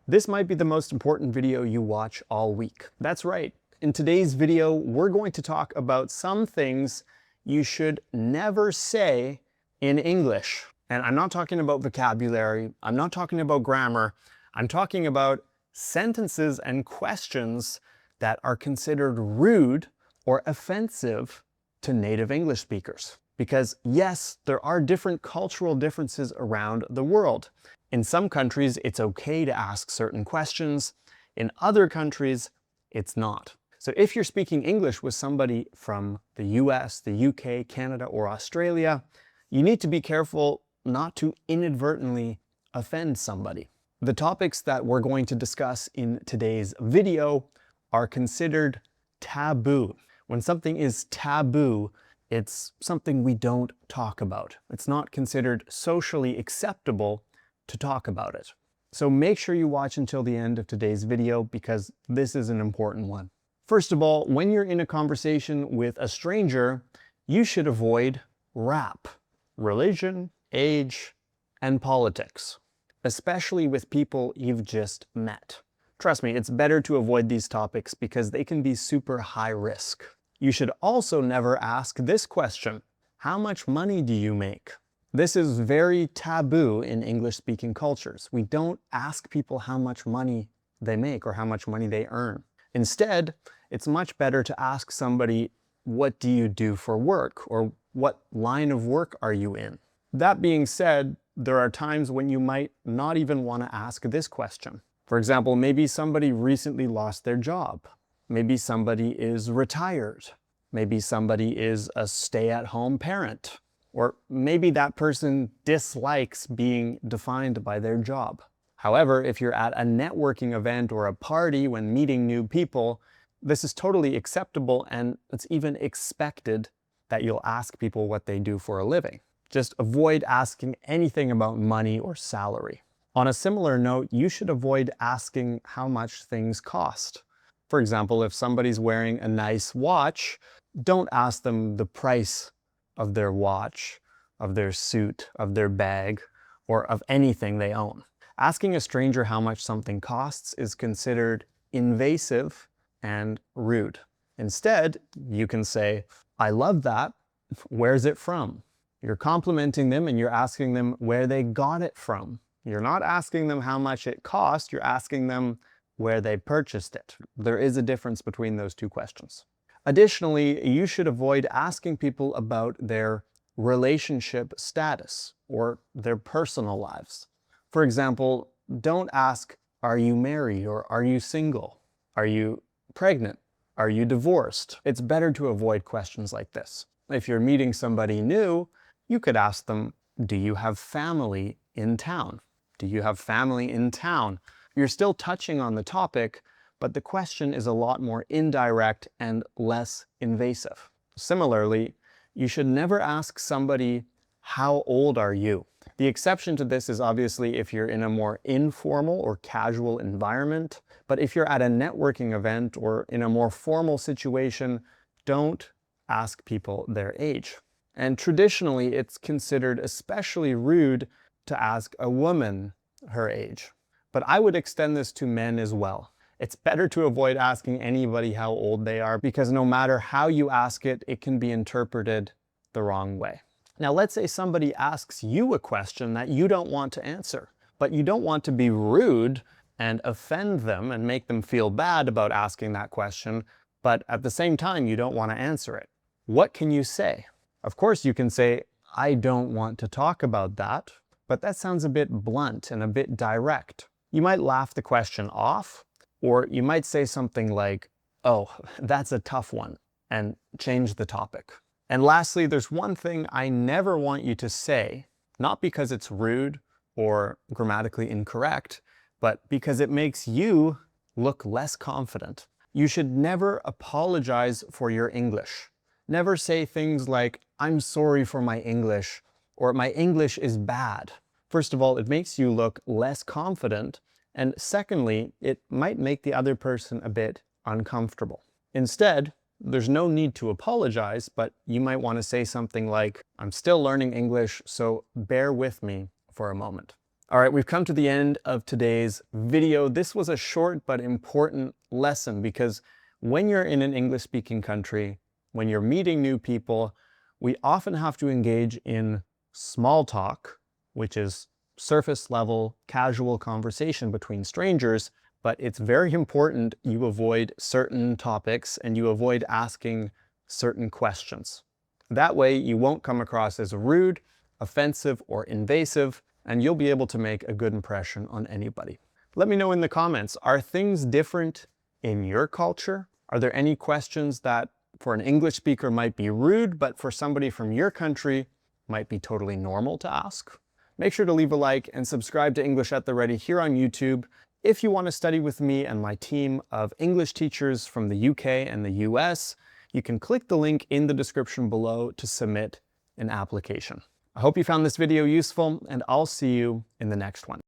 This might be the most important video you watch all week. That's right. In today's video, we're going to talk about some things you should never say in English. And I'm not talking about vocabulary, I'm not talking about grammar, I'm talking about sentences and questions that are considered rude or offensive to native English speakers. Because yes, there are different cultural differences around the world. In some countries, it's okay to ask certain questions. In other countries, it's not. So if you're speaking English with somebody from the US, the UK, Canada, or Australia, you need to be careful not to inadvertently offend somebody. The topics that we're going to discuss in today's video are considered taboo. When something is taboo, it's something we don't talk about. It's not considered socially acceptable to talk about it. So make sure you watch until the end of today's video because this is an important one. First of all, when you're in a conversation with a stranger, you should avoid rap, religion, age, and politics, especially with people you've just met. Trust me, it's better to avoid these topics because they can be super high risk. You should also never ask this question: how much money do you make? This is very taboo in English-speaking cultures. We don't ask people how much money they make or how much money they earn. Instead, it's much better to ask somebody, what do you do for work? Or what line of work are you in? That being said, there are times when you might not even want to ask this question. For example, maybe somebody recently lost their job. Maybe somebody is retired. Maybe somebody is a stay-at-home parent. Or maybe that person dislikes being defined by their job. However, if you're at a networking event or a party when meeting new people, this is totally acceptable and it's even expected that you'll ask people what they do for a living. Just avoid asking anything about money or salary. On a similar note, you should avoid asking how much things cost. For example, if somebody's wearing a nice watch, don't ask them the price of their watch, of their suit, of their bag, or of anything they own. Asking a stranger how much something costs is considered invasive and rude. Instead, you can say, I love that. Where's it from? You're complimenting them and you're asking them where they got it from. You're not asking them how much it cost, you're asking them where they purchased it. There is a difference between those two questions. Additionally, you should avoid asking people about their relationship status or their personal lives. For example, don't ask, are you married or are you single? Are you pregnant? Are you divorced? It's better to avoid questions like this. If you're meeting somebody new, you could ask them, do you have family in town? Do you have family in town? You're still touching on the topic, but the question is a lot more indirect and less invasive. Similarly, you should never ask somebody, how old are you? The exception to this is obviously if you're in a more informal or casual environment, but if you're at a networking event or in a more formal situation, don't ask people their age. And traditionally, it's considered especially rude to ask a woman her age. But I would extend this to men as well. It's better to avoid asking anybody how old they are because no matter how you ask it, it can be interpreted the wrong way. Now, let's say somebody asks you a question that you don't want to answer, but you don't want to be rude and offend them and make them feel bad about asking that question, but at the same time, you don't want to answer it. What can you say? Of course, you can say, I don't want to talk about that, but that sounds a bit blunt and a bit direct. You might laugh the question off, or you might say something like, oh, that's a tough one, and change the topic. And lastly, there's one thing I never want you to say, not because it's rude or grammatically incorrect, but because it makes you look less confident. You should never apologize for your English. Never say things like, I'm sorry for my English, or my English is bad. First of all, it makes you look less confident, and secondly, it might make the other person a bit uncomfortable. Instead, there's no need to apologize, but you might want to say something like, I'm still learning English, so bear with me for a moment. All right, we've come to the end of today's video. This was a short but important lesson because when you're in an English-speaking country, when you're meeting new people, we often have to engage in small talk, which is surface level, casual conversation between strangers, but it's very important you avoid certain topics and you avoid asking certain questions. That way you won't come across as rude, offensive, or invasive, and you'll be able to make a good impression on anybody. Let me know in the comments, are things different in your culture? Are there any questions that for an English speaker might be rude, but for somebody from your country might be totally normal to ask? Make sure to leave a like and subscribe to English at the Ready here on YouTube. If you want to study with me and my team of English teachers from the UK and the US, you can click the link in the description below to submit an application. I hope you found this video useful, and I'll see you in the next one.